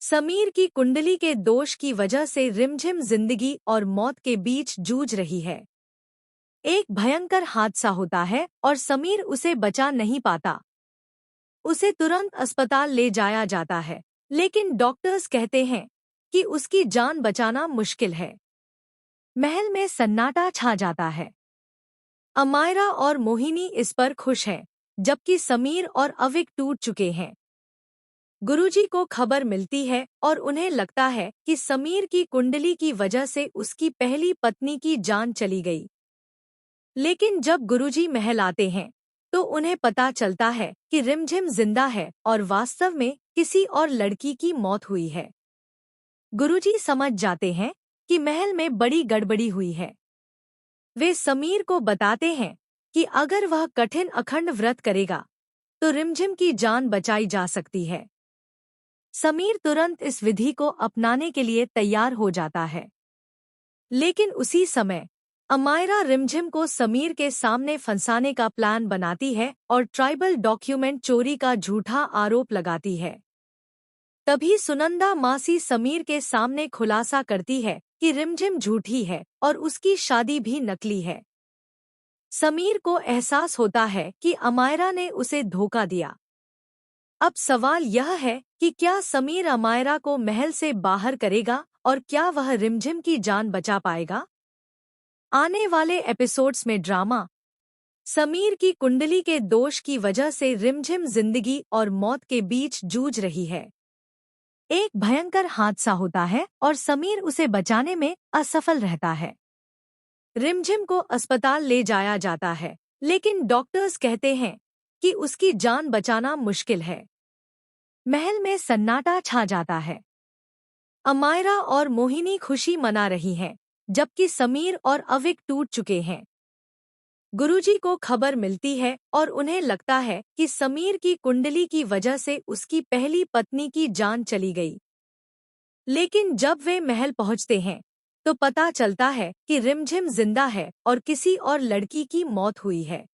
समीर की कुंडली के दोष की वजह से रिमझिम जिंदगी और मौत के बीच जूझ रही है। एक भयंकर हादसा होता है और समीर उसे बचा नहीं पाता। उसे तुरंत अस्पताल ले जाया जाता है, लेकिन डॉक्टर्स कहते हैं कि उसकी जान बचाना मुश्किल है। महल में सन्नाटा छा जाता है। अमायरा और मोहिनी इस पर खुश हैं, जबकि समीर और अविक टूट चुके हैं। गुरुजी को खबर मिलती है और उन्हें लगता है कि समीर की कुंडली की वजह से उसकी पहली पत्नी की जान चली गई। लेकिन जब गुरुजी महल आते हैं तो उन्हें पता चलता है कि रिमझिम जिंदा है और वास्तव में किसी और लड़की की मौत हुई है। गुरुजी समझ जाते हैं कि महल में बड़ी गड़बड़ी हुई है। वे समीर को बताते हैं कि अगर वह कठिन अखंड व्रत करेगा तो रिमझिम की जान बचाई जा सकती है। समीर तुरंत इस विधि को अपनाने के लिए तैयार हो जाता है। लेकिन उसी समय अमायरा रिमझिम को समीर के सामने फंसाने का प्लान बनाती है और ट्राइबल डॉक्यूमेंट चोरी का झूठा आरोप लगाती है। तभी सुनंदा मासी समीर के सामने खुलासा करती है कि रिमझिम झूठी है और उसकी शादी भी नकली है। समीर को एहसास होता है कि अमायरा ने उसे धोखा दिया। अब सवाल यह है कि क्या समीर अमायरा को महल से बाहर करेगा और क्या वह रिमझिम की जान बचा पाएगा? आने वाले एपिसोड्स में ड्रामा। समीर की कुंडली के दोष की वजह से रिमझिम जिंदगी और मौत के बीच जूझ रही है। एक भयंकर हादसा होता है और समीर उसे बचाने में असफल रहता है। रिमझिम को अस्पताल ले जाया जाता है, लेकिन डॉक्टर्स कहते हैं कि उसकी जान बचाना मुश्किल है। महल में सन्नाटा छा जाता है। अमायरा और मोहिनी खुशी मना रही हैं, जबकि समीर और अविक टूट चुके हैं। गुरुजी को खबर मिलती है और उन्हें लगता है कि समीर की कुंडली की वजह से उसकी पहली पत्नी की जान चली गई। लेकिन जब वे महल पहुंचते हैं तो पता चलता है कि रिमझिम जिंदा है और किसी और लड़की की मौत हुई है।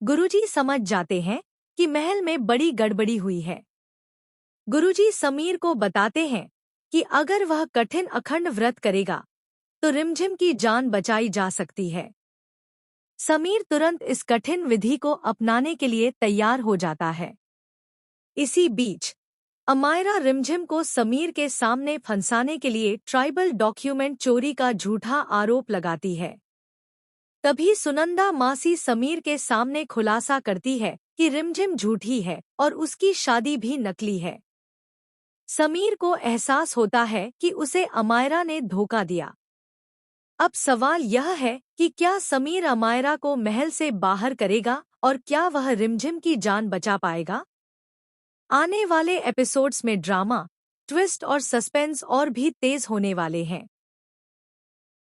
गुरुजी समझ जाते हैं कि महल में बड़ी गड़बड़ी हुई है। गुरुजी समीर को बताते हैं कि अगर वह कठिन अखंड व्रत करेगा तो रिमझिम की जान बचाई जा सकती है। समीर तुरंत इस कठिन विधि को अपनाने के लिए तैयार हो जाता है। इसी बीच अमायरा रिमझिम को समीर के सामने फंसाने के लिए ट्राइबल डॉक्यूमेंट चोरी का झूठा आरोप लगाती है। तभी सुनंदा मासी समीर के सामने खुलासा करती है कि रिमझिम झूठी है और उसकी शादी भी नकली है। समीर को एहसास होता है कि उसे अमायरा ने धोखा दिया। अब सवाल यह है कि क्या समीर अमायरा को महल से बाहर करेगा और क्या वह रिमझिम की जान बचा पाएगा? आने वाले एपिसोड्स में ड्रामा, ट्विस्ट और सस्पेंस और भी तेज होने वाले हैं।